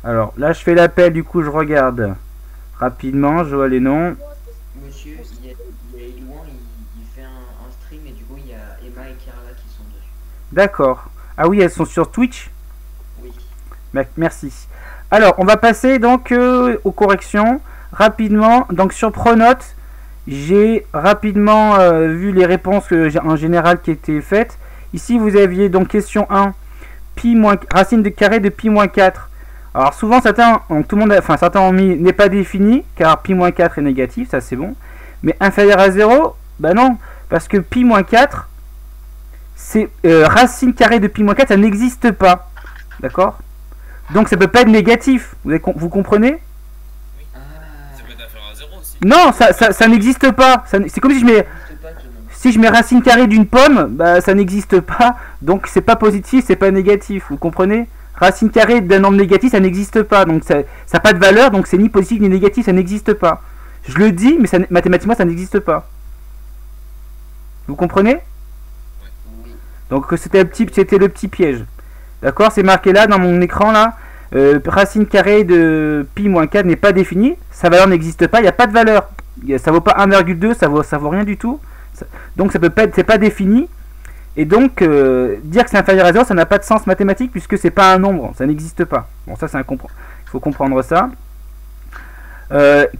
Alors là, je fais l'appel, du coup, je regarde rapidement, je vois les noms. Monsieur, il y a Elouan, il fait un stream et du coup il y a Emma et Kerala qui sont dessus. D'accord. Ah oui, elles sont sur Twitch. Oui. Merci. Alors, on va passer donc aux corrections rapidement. Donc sur Pronote, j'ai rapidement vu les réponses en général qui étaient faites. Ici, vous aviez donc question 1, racine de carré de pi moins 4. Alors souvent certains certains ont mis n'est pas défini car pi moins 4 est négatif, ça c'est bon. Mais inférieur à 0, bah non, parce que pi moins 4, c'est racine carrée de pi moins 4, ça n'existe pas. D'accord? Donc ça peut pas être négatif. Vous comprenez? Ah, Ça peut être inférieur à 0 aussi. Non, ça n'existe pas. C'est comme si je mets, je sais pas tout non. si je mets racine carrée d'une pomme, bah ça n'existe pas. Donc c'est pas positif, c'est pas négatif. Vous comprenez? Racine carrée d'un nombre négatif, ça n'existe pas. Donc ça n'a pas de valeur, donc c'est ni positif ni négatif, ça n'existe pas. Je le dis, mais mathématiquement ça n'existe pas. Vous comprenez? Oui. Donc c'était le petit piège. D'accord? C'est marqué là dans mon écran là. Racine carrée de pi moins 4 n'est pas définie. Sa valeur n'existe pas, il n'y a pas de valeur. Ça vaut pas 1,2, ça vaut rien du tout. Donc ça peut pas être, c'est pas défini. Et donc dire que c'est inférieur à 0, ça n'a pas de sens mathématique puisque c'est pas un nombre, ça n'existe pas. Bon, ça c'est il faut comprendre ça.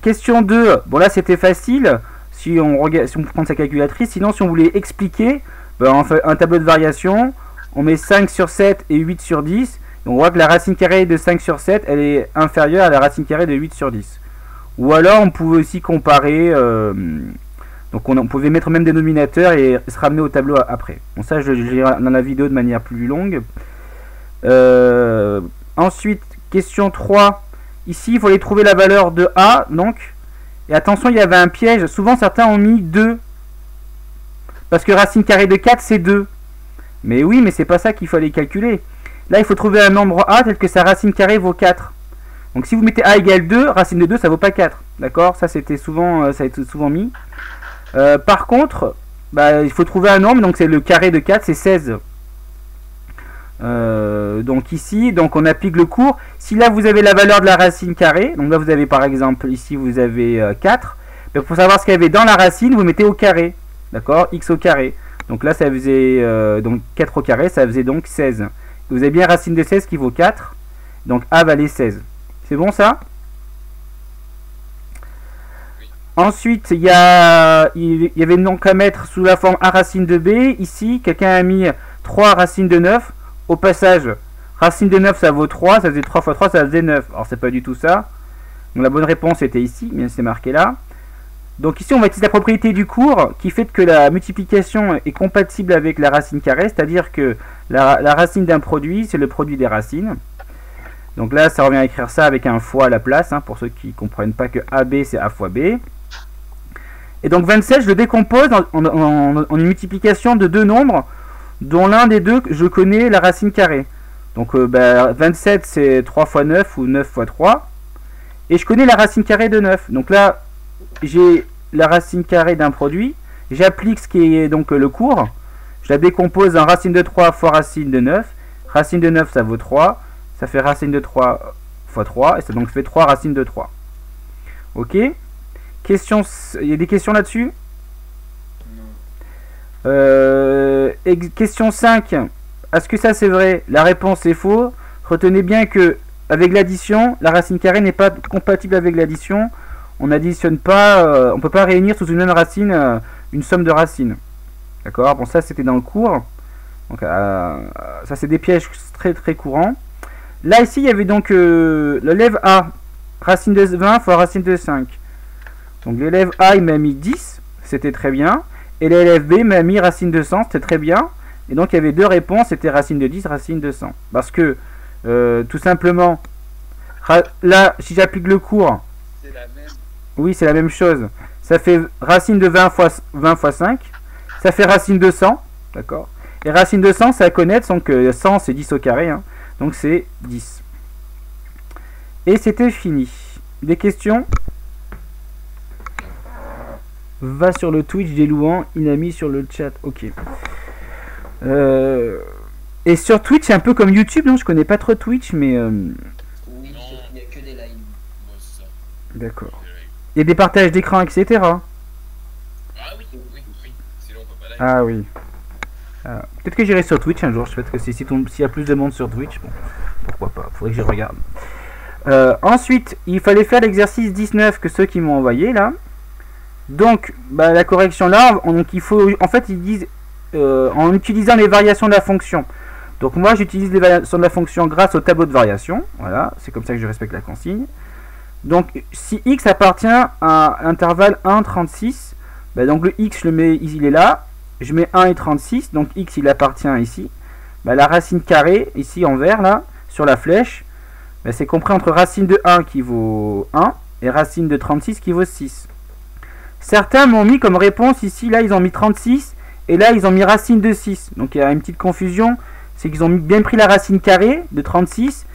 Question 2, bon là c'était facile si on prend sa calculatrice. Sinon si on voulait expliquer, ben, on fait un tableau de variation, on met 5 sur 7 et 8 sur 10. Donc on voit que la racine carrée de 5 sur 7 elle est inférieure à la racine carrée de 8 sur 10. Ou alors on pouvait aussi comparer, donc on pouvait mettre le même dénominateur et se ramener au tableau après. Bon ça je lirai dans la vidéo de manière plus longue. Ensuite question 3. Ici il fallait trouver la valeur de A donc. Et attention il y avait un piège, souvent certains ont mis 2. Parce que racine carrée de 4 c'est 2. Mais oui mais c'est pas ça qu'il fallait calculer. Là il faut trouver un nombre A tel que sa racine carrée vaut 4. Donc si vous mettez A égale 2, racine de 2 ça vaut pas 4. D'accord? Ça c'était souvent, ça a été souvent mis. Par contre, bah, il faut trouver un nombre, donc c'est le carré de 4, c'est 16. Donc ici, donc on applique le cours. Si là vous avez la valeur de la racine carrée, donc là vous avez par exemple, ici vous avez 4. Mais pour savoir ce qu'il y avait dans la racine, vous mettez au carré. D'accord? X au carré. Donc là ça faisait donc 4 au carré, ça faisait donc 16. Vous avez bien racine de 16 qui vaut 4. Donc A valait 16. C'est bon ça? Ensuite, il y avait donc à mettre sous la forme A racine de B. Ici, quelqu'un a mis 3 racines de 9. Au passage, racine de 9, ça vaut 3. Ça faisait 3 fois 3, ça faisait 9. Alors, c'est pas du tout ça. Donc, la bonne réponse était ici, mais c'est marqué là. Donc, ici, on va utiliser la propriété du cours qui fait que la multiplication est compatible avec la racine carrée. C'est-à-dire que la racine d'un produit, c'est le produit des racines. Donc là, ça revient à écrire ça avec un fois à la place, hein, pour ceux qui ne comprennent pas que AB, c'est A fois B. Et donc 27, je le décompose en une multiplication de deux nombres, dont l'un des deux, je connais la racine carrée. Donc 27, c'est 3 fois 9 ou 9 fois 3. Et je connais la racine carrée de 9. Donc là, j'ai la racine carrée d'un produit. J'applique ce qui est donc le cours. Je la décompose en racine de 3 fois racine de 9. Racine de 9, ça vaut 3. Ça fait racine de 3 fois 3. Et ça donc fait 3 racines de 3. Ok? Question, il y a des questions là-dessus? Question 5. Est-ce que ça c'est vrai? La réponse est faux. Retenez bien que avec l'addition, la racine carrée n'est pas compatible avec l'addition. On n'additionne pas, on peut pas réunir sous une même racine une somme de racines. D'accord? Bon, ça c'était dans le cours. Donc, ça c'est des pièges très très courants. Là ici il y avait donc l'élève A, racine de 20 fois racine de 5. Donc l'élève A il m'a mis 10, c'était très bien. Et l'élève B m'a mis racine de 100, c'était très bien. Et donc il y avait deux réponses, c'était racine de 10, racine de 100. Parce que tout simplement, là si j'applique le cours, C'est la même. oui c'est la même chose. Ça fait racine de 20 fois 5, ça fait racine de 100, d'accord. Et racine de 100 c'est à connaître, donc 100 c'est 10 au carré, hein, donc c'est 10. Et c'était fini. Des questions? Va sur le Twitch des Louans, il a mis sur le chat. Ok. Et sur Twitch, c'est un peu comme YouTube, non? Je connais pas trop Twitch, mais. Oui, Non, c'est D'accord. Il y a des partages d'écran, etc. Ah oui, oui, oui. Sinon on peut pas live. Ah oui. Peut-être que j'irai sur Twitch un jour. Je sais que s'il y a plus de monde sur Twitch, bon, pourquoi pas. Faudrait que je regarde. Ensuite, il fallait faire l'exercice 19 que ceux qui m'ont envoyé là. Donc, bah, la correction là, donc il faut, en fait, ils disent en utilisant les variations de la fonction. Donc moi, j'utilise les variations de la fonction grâce au tableau de variation. Voilà, c'est comme ça que je respecte la consigne. Donc, si x appartient à l'intervalle 1, 36, bah, donc le x, je le mets, il est là. Je mets 1 et 36, donc x, il appartient ici. Bah, la racine carrée, ici en vert, là, sur la flèche, bah, c'est compris entre racine de 1 qui vaut 1 et racine de 36 qui vaut 6. Certains m'ont mis comme réponse ici, là, ils ont mis 36 et là, ils ont mis racine de 6. Donc, il y a une petite confusion. C'est qu'ils ont bien pris la racine carrée de 36,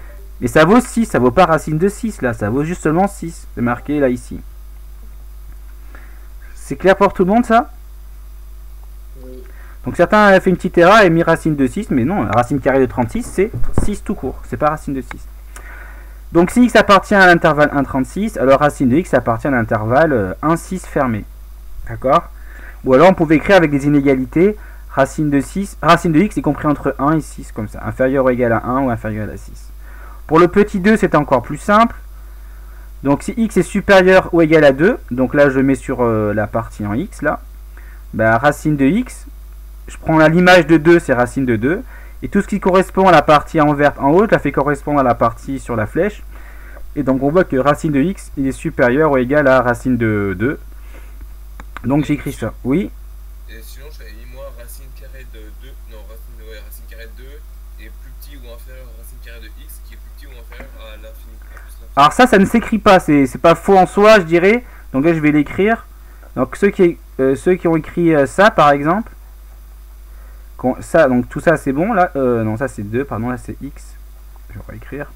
mais ça vaut 6, ça vaut pas racine de 6, là, ça vaut juste seulement 6. C'est marqué là, ici. C'est clair pour tout le monde, ça? Oui. Donc certains avaient fait une petite erreur et mis racine de 6, mais non, la racine carrée de 36, c'est 6 tout court, c'est pas racine de 6. Donc si x appartient à l'intervalle 1,36, alors racine de x appartient à l'intervalle 1,6 fermé. D'accord? Ou alors on pouvait écrire avec des inégalités, racine de x est compris entre 1 et 6, comme ça, inférieur ou égal à 1 ou inférieur à 6. Pour le petit 2, c'est encore plus simple. Donc si x est supérieur ou égal à 2, donc là je mets sur la partie en x, là, bah, racine de x, je prends l'image de 2, c'est racine de 2, et tout ce qui correspond à la partie en verte en haut, je la fais correspondre à la partie sur la flèche, et donc on voit que racine de x il est supérieur ou égal à racine de 2. Donc j'écris ça, oui. Et sinon, j'avais mis moi racine carrée de 2, non, racine carrée de 2 est plus petit ou inférieur à racine carrée de x, qui est plus petit ou inférieur à l'infini. Alors ça ne s'écrit pas, c'est pas faux en soi, je dirais. Donc là, je vais l'écrire. Donc ceux qui ont écrit ça, par exemple, ça, donc tout ça, c'est bon. Là, non, ça c'est 2, pardon, là c'est x. Je vais écrire.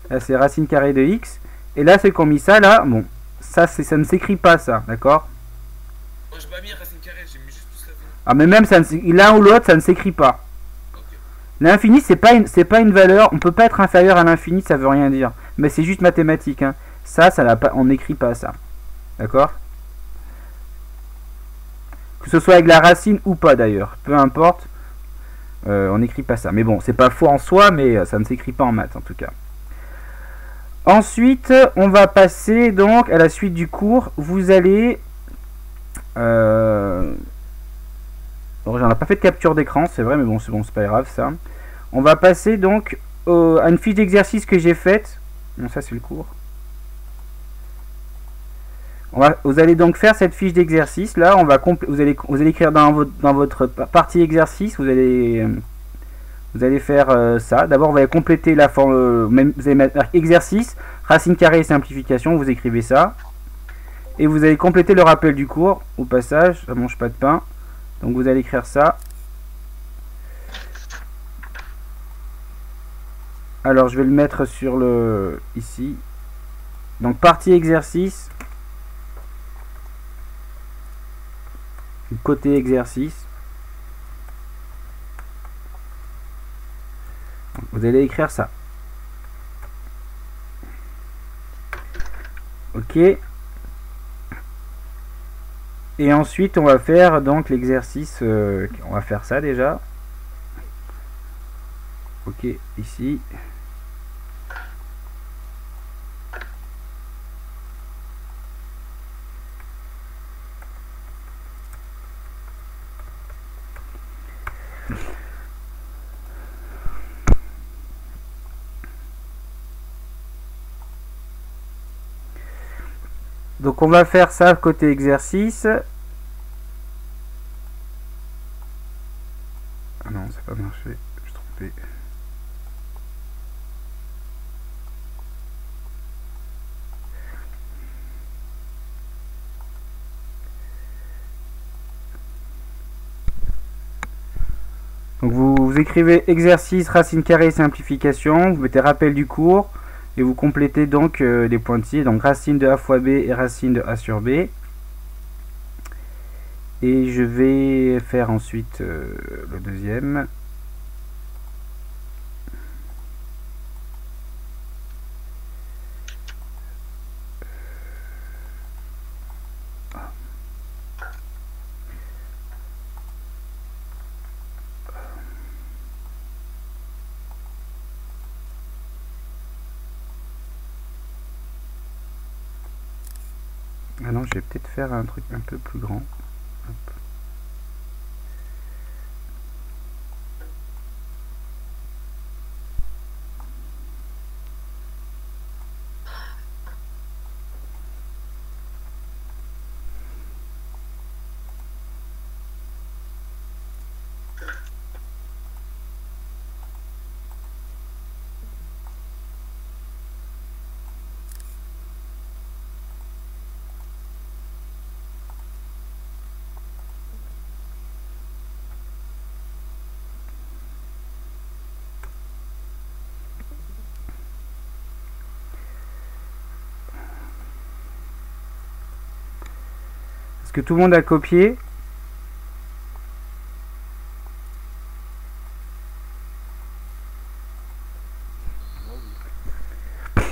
Là, c'est racine carrée de x. Et là, ceux qui ont mis ça, là, bon, ça ne s'écrit pas, ça, d'accord? Moi, j'ai pas mis racine carrée, j'ai mis juste plus l'infini. Ah, mais même l'un ou l'autre, ça ne s'écrit pas. L'infini, c'est pas une valeur, on peut pas être inférieur à l'infini, ça veut rien dire. Mais c'est juste mathématique, hein. Ça n'a pas, on n'écrit pas ça. D'accord? Que ce soit avec la racine ou pas d'ailleurs, peu importe, on n'écrit pas ça. Mais bon, c'est pas faux en soi, mais ça ne s'écrit pas en maths en tout cas. Ensuite, on va passer donc à la suite du cours. Vous allez... j'en ai pas fait de capture d'écran, c'est vrai, mais bon, c'est pas grave ça. On va passer donc à une fiche d'exercice que j'ai faite. Bon, ça c'est le cours. Vous allez donc faire cette fiche d'exercice là. Vous allez écrire dans votre partie exercice. Vous allez faire ça. D'abord, vous allez compléter la forme. Vous allez mettre exercice, racine carrée et simplification. Vous écrivez ça. Et vous allez compléter le rappel du cours. Au passage, ça mange pas de pain. Donc vous allez écrire ça. Alors je vais le mettre sur le ici. Donc partie exercice. Côté exercice. Donc, vous allez écrire ça. Ok. Et ensuite on va faire donc l'exercice. On va faire ça déjà. Ok, ici. Donc on va faire ça côté exercice. Ah non, ça n'a pas marché. Je suis trompé. Donc vous écrivez exercice, racine carrée, simplification. Vous mettez rappel du cours. Et vous complétez donc les pointillés, donc racine de a fois b et racine de a sur b. Et je vais faire ensuite le deuxième. Ah non, je vais peut-être faire un truc un peu plus grand. Hop. Est-ce que tout le monde a copié? Moi, oui.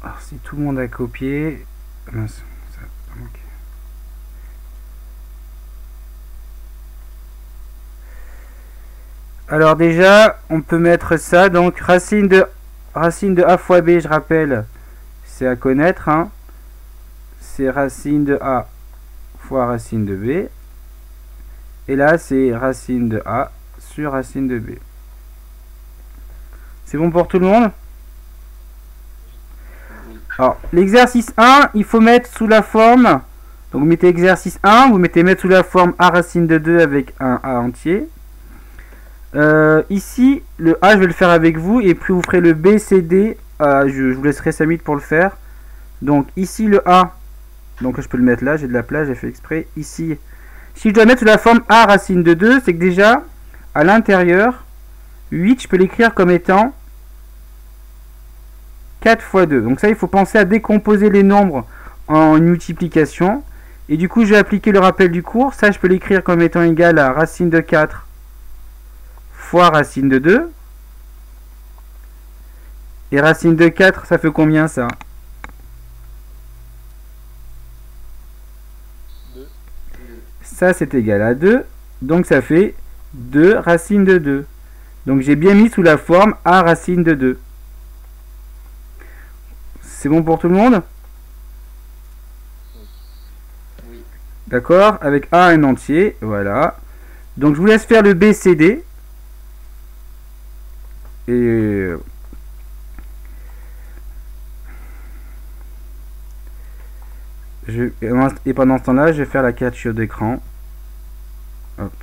Alors, si tout le monde a copié... Mince, ça a manqué. Alors déjà, on peut mettre ça. Donc racine de A fois B, je rappelle, c'est à connaître. Hein. C'est racine de A fois racine de B. Et là, c'est racine de A sur racine de B. C'est bon pour tout le monde? Alors, l'exercice 1, il faut mettre sous la forme... Donc vous mettez exercice 1, vous mettez mettre sous la forme A racine de 2 avec un A entier. Ici, le A, je vais le faire avec vous, et puis vous ferez le B, C, D. Je vous laisserai 5 minutes pour le faire. Donc ici, le A, donc je peux le mettre là, j'ai de la place, j'ai fait exprès. Ici, si je dois mettre sous la forme A racine de 2, c'est que déjà, à l'intérieur, 8, je peux l'écrire comme étant 4 fois 2. Donc ça, il faut penser à décomposer les nombres en une multiplication. Et du coup, je vais appliquer le rappel du cours. Ça, je peux l'écrire comme étant égal à racine de 4 fois racine de 2. Et racine de 4, ça fait combien ça? 2. Ça, c'est égal à 2. Donc ça fait 2 racine de 2. Donc j'ai bien mis sous la forme A racine de 2. C'est bon pour tout le monde? Oui. D'accord? Avec A un entier. Voilà. Donc je vous laisse faire le BCD. Et pendant ce temps-là, je vais faire la capture d'écran. Hop.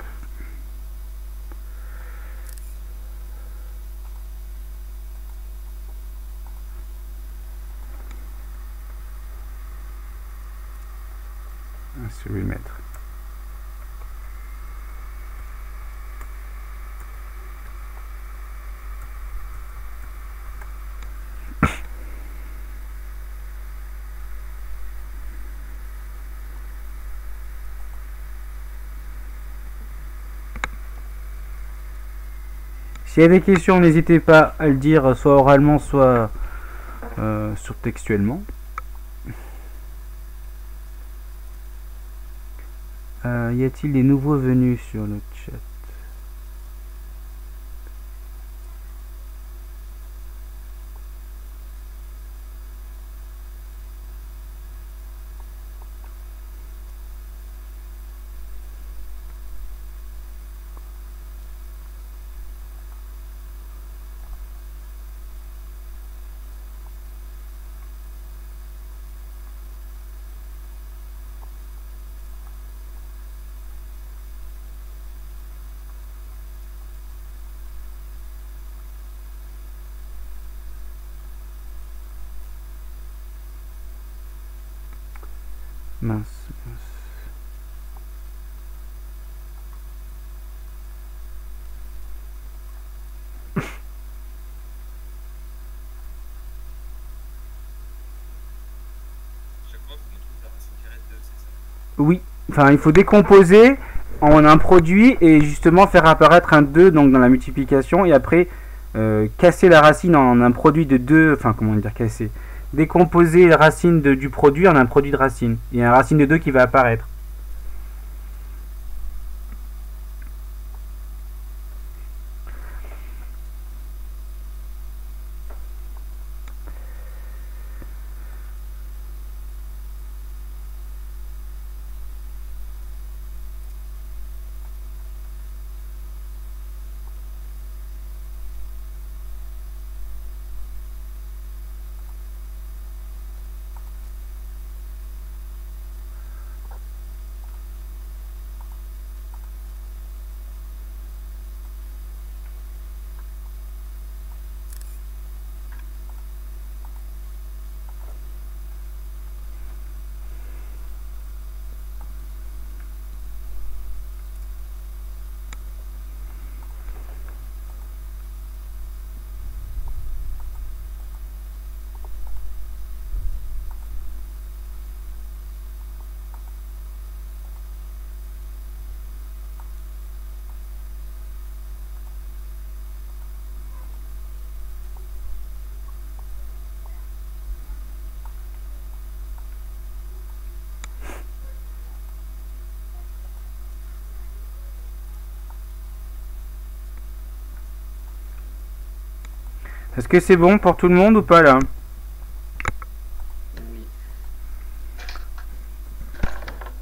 Je vais le mettre. S'il y a des questions, n'hésitez pas à le dire, soit oralement, soit surtextuellement. Y a-t-il des nouveaux venus sur le chat? Mince. Chaque fois, faut qu'on trouve la racine carrée de 2, c'est ça? Oui, enfin il faut décomposer en un produit et justement faire apparaître un 2 donc dans la multiplication et après casser la racine en un produit de 2, enfin comment dire casser, décomposer la racine du produit en un produit de racine. Il y a un racine de 2 qui va apparaître. Est-ce que c'est bon pour tout le monde ou pas là? Oui.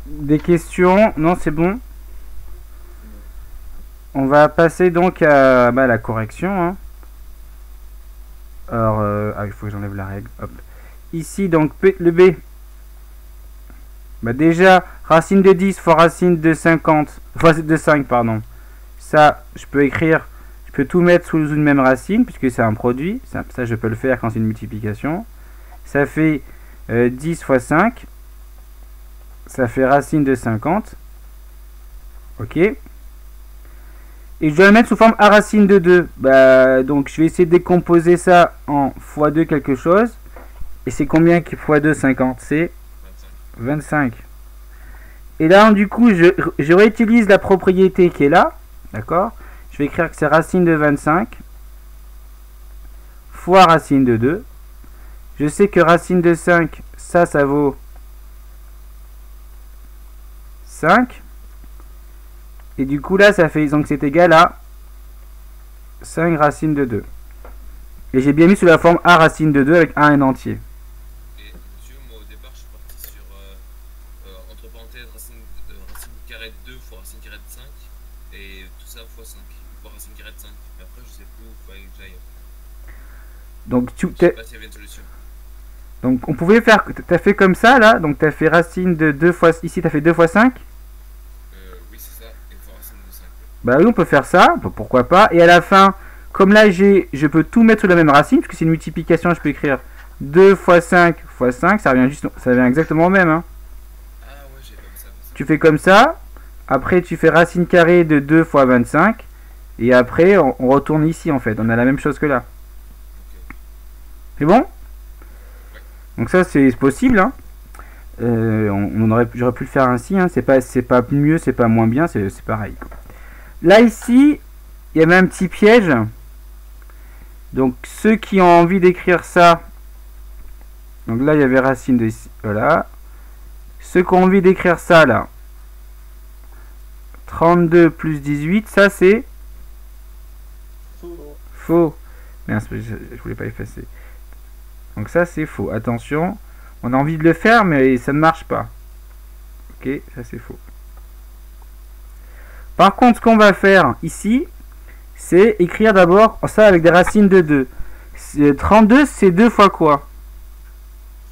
Des questions? Non, c'est bon. On va passer donc à la correction. Hein. Alors, il faut que j'enlève la règle. Hop. Ici, donc, le B. Bah déjà, racine de 10 fois racine de 50. Enfin, de 5, pardon. Ça, je peux écrire, je peux tout mettre sous une même racine, puisque c'est un produit. Ça, je peux le faire quand c'est une multiplication. Ça fait 10 fois 5. Ça fait racine de 50. Ok. Et je dois le mettre sous forme A racine de 2. Bah, donc je vais essayer de décomposer ça en x2 quelque chose. Et c'est combien qui x2 50? C'est 25. Et là, du coup, je réutilise la propriété qui est là. D'accord? Je vais écrire que c'est racine de 25 fois racine de 2. Je sais que racine de 5, ça vaut 5. Et du coup, là, ça fait, donc c'est égal à 5 racine de 2. Et j'ai bien mis sous la forme A racine de 2 avec A entier. Et monsieur, moi au départ, je suis parti sur, entre parenthèses, racine carrée de 2 fois racine carrée de 5. Et tout ça fois 5, fois racine carrée de 5. Mais après, je sais plus où il fallait que j'aille. Donc, Je sais pas s'il y avait une solution. donc on pouvait faire, tu as fait comme ça, là. Donc, tu as fait racine de 2 fois, ici, tu as fait 2 fois 5. Oui, c'est ça, et fois racine de 5. Bah oui, on peut faire ça, pourquoi pas. Et à la fin, comme là, je peux tout mettre sous la même racine, puisque c'est une multiplication, je peux écrire 2 fois 5 fois 5, ça revient exactement au même. Hein. Ah ouais, j'ai pas vu ça comme ça. Tu fais comme ça, après tu fais racine carrée de 2 fois 25, et après on retourne ici en fait, on a la même chose que là. Ok. C'est bon? Donc ça c'est possible. Hein. J'aurais pu le faire ainsi, hein. C'est pas mieux, c'est pas moins bien, c'est pareil. Quoi. Là ici, il y avait un petit piège. Donc ceux qui ont envie d'écrire ça, donc là il y avait racine de ici, voilà. Ceux qui ont envie d'écrire ça là, 32 plus 18, ça c'est faux. Merde, je voulais pas effacer. Donc ça c'est faux. Attention, on a envie de le faire mais ça ne marche pas. Ok, ça c'est faux. Par contre, ce qu'on va faire ici, c'est écrire d'abord ça avec des racines de 2. 32, c'est 2 fois quoi?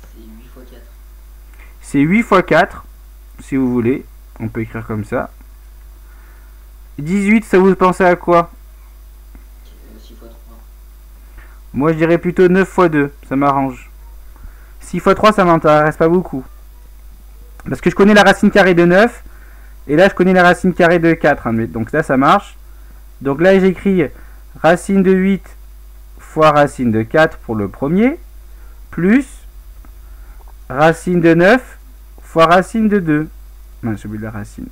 C'est 8 fois 4. C'est 8 fois 4, si vous voulez. On peut écrire comme ça. 18, ça vous pensez à quoi? 6 fois 3. Moi, je dirais plutôt 9 fois 2. Ça m'arrange. 6 fois 3, ça m'intéresse pas beaucoup. Parce que je connais la racine carrée de 9. Et là, je connais la racine carrée de 4. Hein, donc là, ça marche. Donc là, j'écris racine de 8 fois racine de 4 pour le premier. Plus racine de 9 fois racine de 2. Non, j'ai oublié la racine.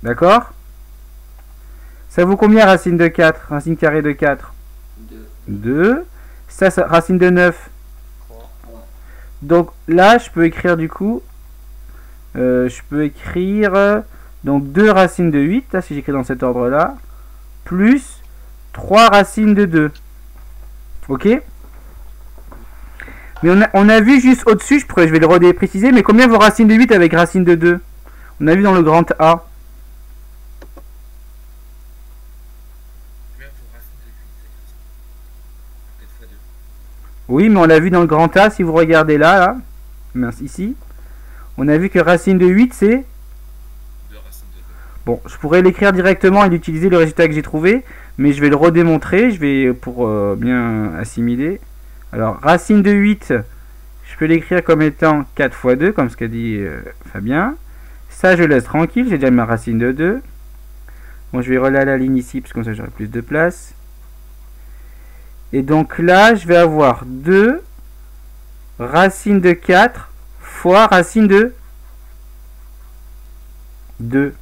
D'accord? Ça vaut combien racine de 4? Racine carrée de 4? 2. 2. Ça, racine de 9. 3. Donc là, je peux écrire du coup... je peux écrire... donc 2 racines de 8, là, si j'écris dans cet ordre-là. Plus 3 racines de 2. Ok? Mais on a vu juste au-dessus, je vais le repréciser, mais combien vaut racine de 8 avec racine de 2? On a vu dans le grand A. Combien faut racine de 8 4 fois 2. Oui, mais on l'a vu dans le grand A, si vous regardez là. Mince, ici. On a vu que racine de 8, c'est... 2 racines de 2. Bon, je pourrais l'écrire directement et utiliser le résultat que j'ai trouvé, mais je vais le redémontrer, je vais pour bien assimiler. Alors, racine de 8, je peux l'écrire comme étant 4 fois 2, comme ce qu'a dit Fabien. Ça, je laisse tranquille, j'ai déjà ma racine de 2. Bon, je vais relayer la ligne ici, parce que comme ça, j'aurai plus de place. Et donc là, je vais avoir 2 racine de 4 fois racine de 2.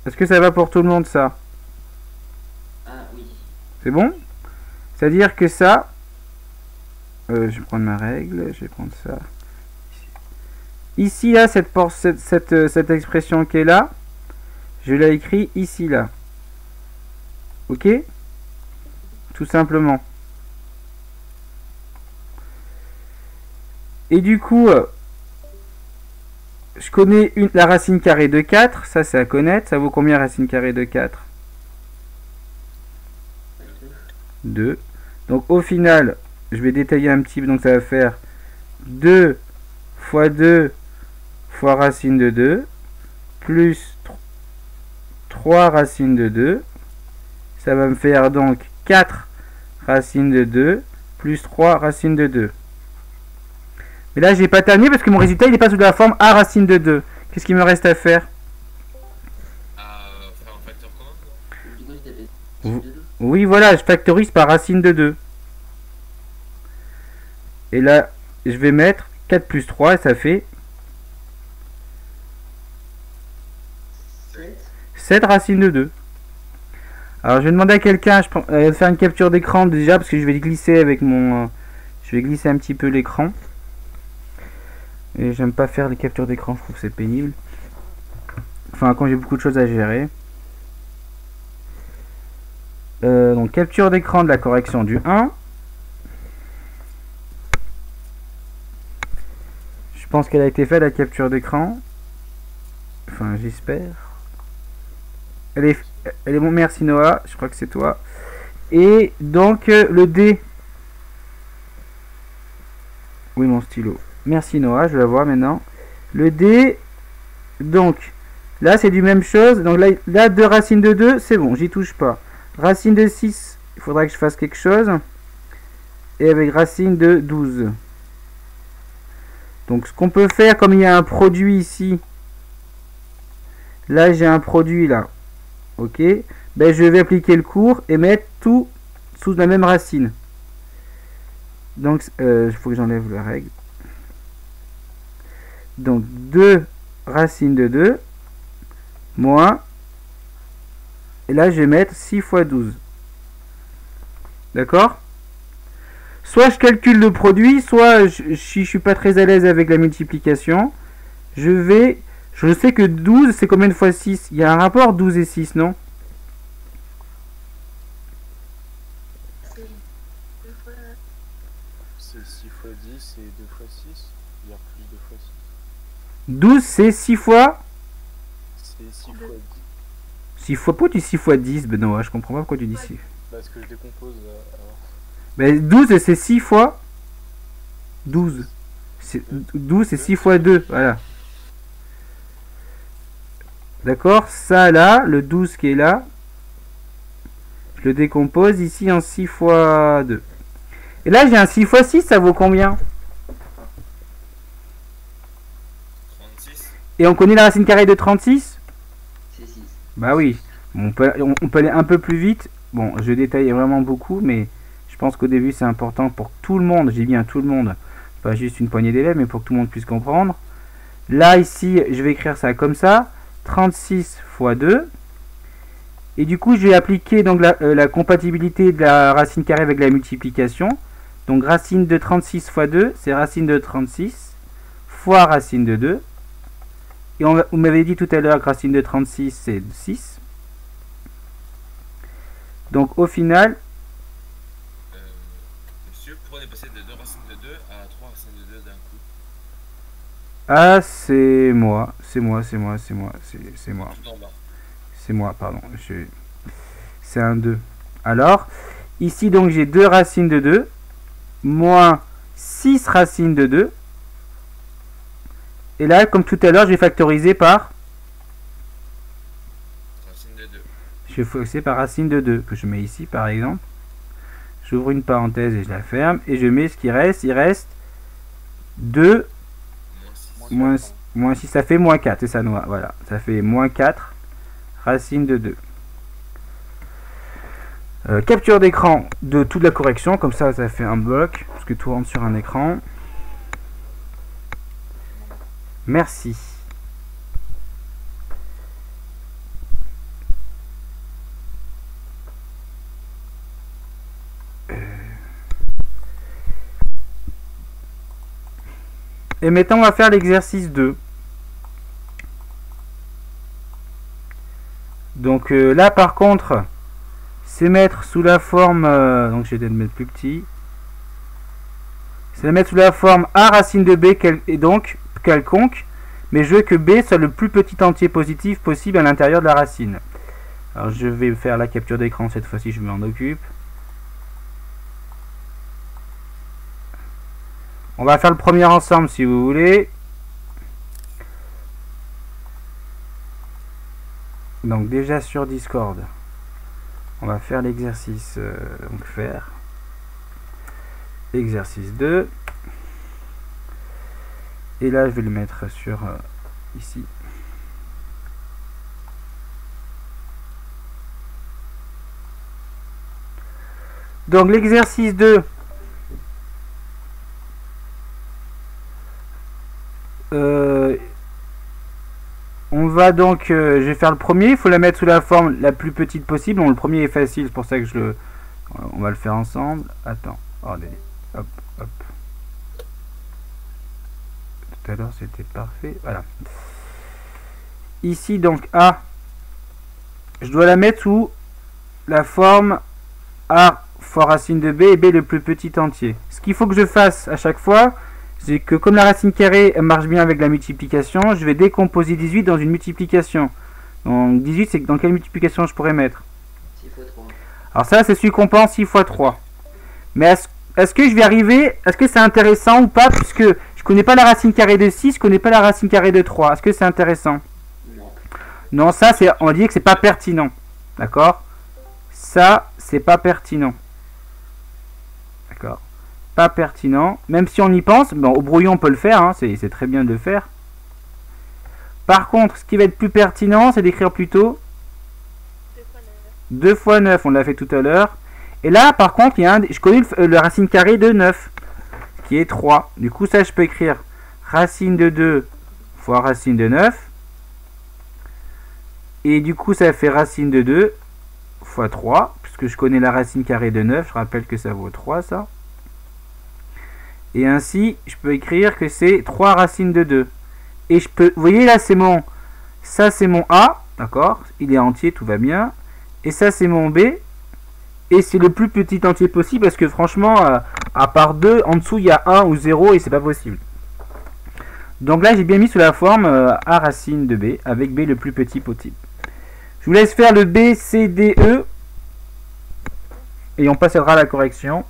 Est-ce que ça va pour tout le monde, ça? Ah oui. C'est bon? C'est-à-dire que ça... je vais prendre ma règle, je vais prendre ça. Ici, là, cette expression qui est là, je l'ai écrit ici, là. Ok? tout simplement. Et du coup, je connais la racine carrée de 4, ça c'est à connaître. Ça vaut combien racine carrée de 4? 2. Donc au final, je vais détailler un petit peu, donc ça va faire 2 fois 2 fois racine de 2, plus 3 racines de 2. Ça va me faire donc 4 racines de 2, plus 3 racines de 2. Mais là, j'ai pas terminé parce que mon résultat, il n'est pas sous la forme A racine de 2. Qu'est-ce qu'il me reste à faire? Faire un facteur commun, quoi. Du coup, je t'avais Vous- de deux. Oui, voilà, je factorise par racine de 2. Et là, je vais mettre 4 plus 3 et ça fait 7. 7 racines de 2. Alors, je vais demander à quelqu'un de faire une capture d'écran déjà parce que je vais glisser avec mon... je vais glisser un petit peu l'écran. Et j'aime pas faire les captures d'écran, je trouve que c'est pénible. Enfin, quand j'ai beaucoup de choses à gérer. Donc, capture d'écran de la correction du 1. Je pense qu'elle a été faite, la capture d'écran. Enfin, j'espère. Elle est bon, merci Noah, je crois que c'est toi. Et donc, le D. Oui, mon stylo. Merci Noah, je la vois maintenant. Le D, donc, là c'est du même chose. Donc là 2 racines de 2, c'est bon, j'y touche pas. Racine de 6, il faudra que je fasse quelque chose. Et avec racine de 12. Donc ce qu'on peut faire, comme il y a un produit ici. Là j'ai un produit là. Ok. Ben, je vais appliquer le cours et mettre tout sous la même racine. Donc il faut que j'enlève la règle. Donc 2 racines de 2 moins, et là je vais mettre 6 fois 12. D'accord? Soit je calcule le produit, soit si je suis pas très à l'aise avec la multiplication, je sais que 12 c'est combien de fois 6? Il y a un rapport 12 et 6, non? C'est 6 fois 10 et 2 fois 6. Il y a plus 2 fois 6. 12 c'est 6 fois... C'est 6 fois 10. 6 fois... Pourquoi tu dis 6 fois 10? Ben non, je comprends pas pourquoi tu dis 6. Parce que je décompose. Alors, Ben 12 c'est 6 fois 12. 12 c'est 6 fois 2, voilà. D'accord? Ça là, le 12 qui est là, je le décompose ici en 6 fois 2. Et là j'ai un 6 fois 6, ça vaut combien? 36. Et on connaît la racine carrée de 36? C'est 6. Bah oui, on peut aller un peu plus vite. Bon, je détaille vraiment beaucoup, mais je pense qu'au début c'est important pour que tout le monde, j'ai bien tout le monde, pas juste une poignée d'élèves, mais pour que tout le monde puisse comprendre. Là ici, je vais écrire ça comme ça, 36 fois 2. Et du coup, je vais appliquer donc la compatibilité de la racine carrée avec la multiplication. Donc racine de 36 fois 2, c'est racine de 36 fois racine de 2. Et vous m'avez dit tout à l'heure que racine de 36, c'est 6. Donc au final, Monsieur, pourquoi on est passé de 2 racines de 2 à 3 racines de 2 d'un coup? ah c'est moi, c'est moi. Tout en bas. C'est moi, pardon. C'est un 2. Alors, ici donc j'ai 2 racines de 2, moins 6 racines de 2. Et là, comme tout à l'heure, je vais factoriser par... Racine de 2. Je vais factoriser par racine de 2, que je mets ici par exemple. J'ouvre une parenthèse et je la ferme. Et je mets ce qui reste. Il reste 2 moins 6. Ça fait moins 4. C'est ça, Noah. Voilà. Ça fait moins 4 racine de 2. Capture d'écran de toute la correction. Comme ça fait un bloc. Parce que tout rentre sur un écran. Merci. Et maintenant, on va faire l'exercice 2. Donc là, par contre, c'est mettre sous la forme, donc je vais le mettre plus petit, c'est le mettre sous la forme A racine de B et donc quelconque, mais je veux que B soit le plus petit entier positif possible à l'intérieur de la racine. Alors je vais faire la capture d'écran cette fois-ci, je m'en occupe. On va faire le premier ensemble si vous voulez. Donc déjà sur Discord, on va faire l'exercice, donc faire exercice 2. Et là je vais le mettre sur ici. Donc l'exercice 2, on va donc, je vais faire le premier, il faut la mettre sous la forme la plus petite possible. Bon, le premier est facile, c'est pour ça que on va le faire ensemble. Attends, oh, hop, hop. Tout à l'heure c'était parfait, voilà. Ici donc A, je dois la mettre sous la forme A fois racine de B et B le plus petit entier. Ce qu'il faut que je fasse à chaque fois, c'est que comme la racine carrée elle marche bien avec la multiplication, je vais décomposer 18 dans une multiplication. Donc 18, c'est dans quelle multiplication je pourrais mettre? 6 fois 3. Alors ça, c'est celui qu'on pense 6 fois 3. Mais est-ce que je vais arriver, est-ce que c'est intéressant ou pas, puisque je connais pas la racine carrée de 6, je connais pas la racine carrée de 3. Est-ce que c'est intéressant? Non. Non, ça, on va dire que c'est pas pertinent. D'accord? Ça, c'est pas pertinent. D'accord? Pas pertinent. Même si on y pense, bon, au brouillon, on peut le faire. Hein, c'est très bien de le faire. Par contre, ce qui va être plus pertinent, c'est d'écrire plutôt 2 fois 9. On l'a fait tout à l'heure. Et là, par contre, il y a je connais la racine carrée de 9, qui est 3. Du coup, ça, je peux écrire racine de 2 fois racine de 9. Et du coup, ça fait racine de 2 fois 3, puisque je connais la racine carrée de 9. Je rappelle que ça vaut 3, ça. Et ainsi, je peux écrire que c'est 3 racines de 2. Et je peux, vous voyez là, ça c'est mon A, d'accord? Il est entier, tout va bien. Et ça c'est mon B. Et c'est le plus petit entier possible, parce que franchement, à part 2, en dessous il y a 1 ou 0 et c'est pas possible. Donc là, j'ai bien mis sous la forme A racine de B, avec B le plus petit possible. Je vous laisse faire le B, C, D, E. Et on passera à la correction.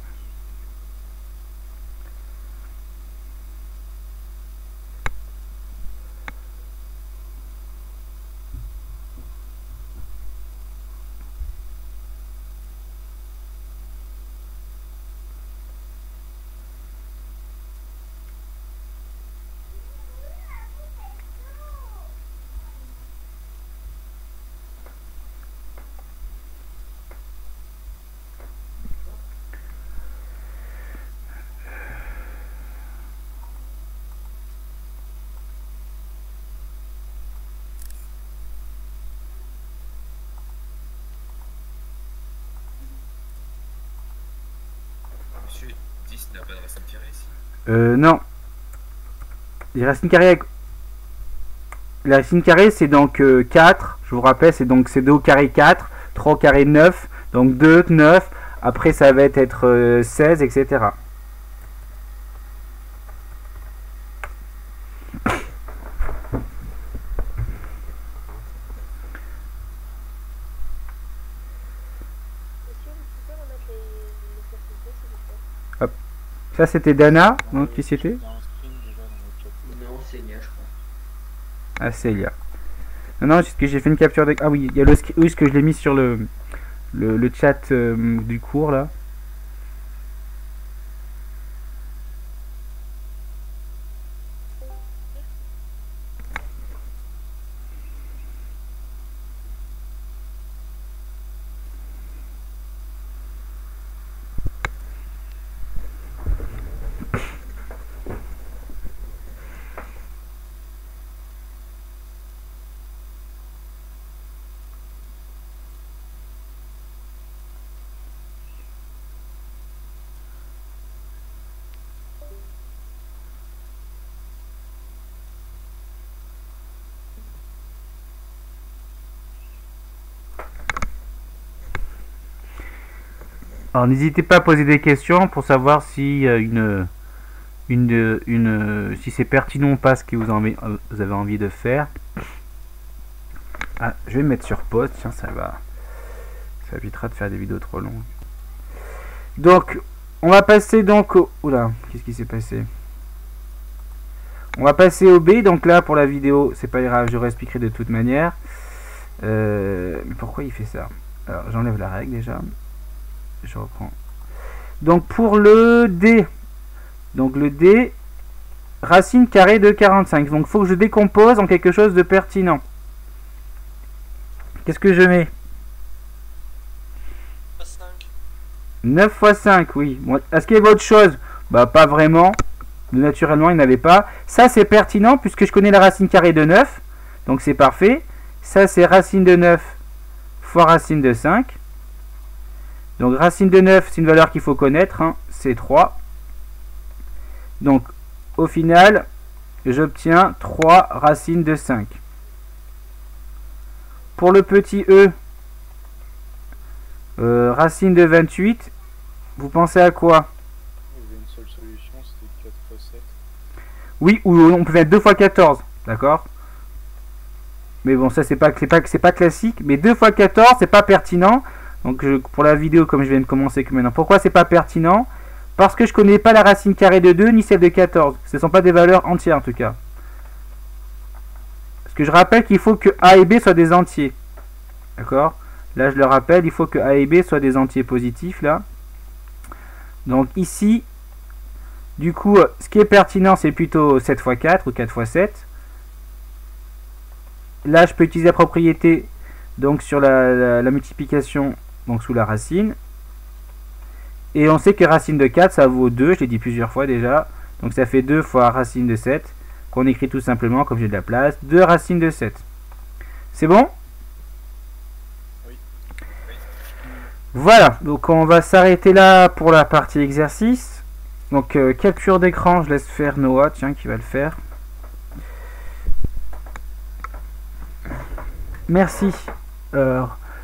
Monsieur 10 n'a pas de racine carrée ici. Non. Les racines carrées. La racine carrée, c'est donc 4. Je vous rappelle, c'est 2 au carré 4, 3 au carré 9. Donc 2, 9. Après, ça va être 16, etc. Hop. Ça, c'était Dana. Donc, qui c'était? Il y a un screen déjà dans le chat. Non, c'est Nia, je crois. Ah, c'est Elia. Non, non, que j'ai fait une capture de... Ah oui, il y a le oui, ce que je l'ai mis sur le chat du cours, là. Alors n'hésitez pas à poser des questions pour savoir si si c'est pertinent ou pas ce que vous avez envie de faire. Ah, je vais me mettre sur pause, tiens, ça évitera de faire des vidéos trop longues. Donc, on va passer donc au... Oula, qu'est-ce qui s'est passé? On va passer au B, donc là pour la vidéo, c'est pas grave, je réexpliquerai de toute manière. Mais pourquoi il fait ça? Alors, j'enlève la règle déjà. Je reprends. Donc pour le D, racine carrée de 45. Donc il faut que je décompose en quelque chose de pertinent. Qu'est-ce que je mets? 9 fois 5, oui. Bon, est-ce qu'il y avait autre chose? Bah pas vraiment. Naturellement, il n'y en avait pas. Ça c'est pertinent puisque je connais la racine carrée de 9. Donc c'est parfait. Ça c'est racine de 9 fois racine de 5. Donc racine de 9, c'est une valeur qu'il faut connaître, hein, c'est 3. Donc au final, j'obtiens 3 racines de 5. Pour le petit e, racine de 28, vous pensez à quoi? Il y avait une seule solution, c'était 4 fois 7. Oui, ou on peut mettre 2 fois 14, d'accord? Mais bon, ça c'est pas classique. Mais 2 fois 14, c'est pas pertinent. Donc pour la vidéo, comme je viens de commencer que maintenant. Pourquoi c'est pas pertinent? Parce que je connais pas la racine carrée de 2 ni celle de 14. Ce ne sont pas des valeurs entières en tout cas. Parce que je rappelle qu'il faut que A et B soient des entiers. D'accord? Là je le rappelle, il faut que A et B soient des entiers positifs là. Donc ici, du coup, ce qui est pertinent c'est plutôt 7 fois 4 ou 4 fois 7. Là je peux utiliser la propriété donc sur la multiplication donc sous la racine. Et on sait que racine de 4 ça vaut 2, je l'ai dit plusieurs fois déjà. Donc ça fait 2 fois racine de 7 qu'on écrit tout simplement comme j'ai de la place, 2 racines de 7. C'est bon? Oui. Voilà, donc on va s'arrêter là pour la partie exercice. Donc capture d'écran, je laisse faire Noah, tiens, qui va le faire. Merci.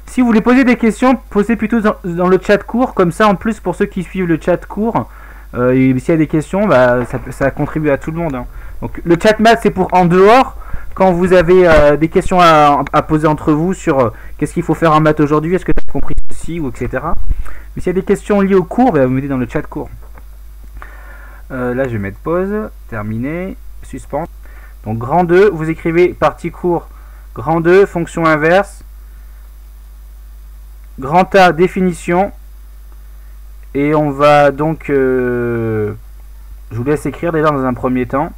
Si vous voulez poser des questions, posez plutôt dans le chat court, comme ça en plus pour ceux qui suivent le chat court, s'il y a des questions, bah, ça contribue à tout le monde. Hein. Donc le chat math c'est pour en dehors, quand vous avez des questions à poser entre vous sur qu'est-ce qu'il faut faire en maths aujourd'hui, est-ce que tu as compris ceci, ou etc. Mais s'il y a des questions liées au cours, bah, vous mettez dans le chat court. Là je vais mettre pause, terminé, suspens. Donc grand 2, vous écrivez partie court, grand 2, fonction inverse. Grand A, définition. Et on va donc... je vous laisse écrire déjà dans un premier temps.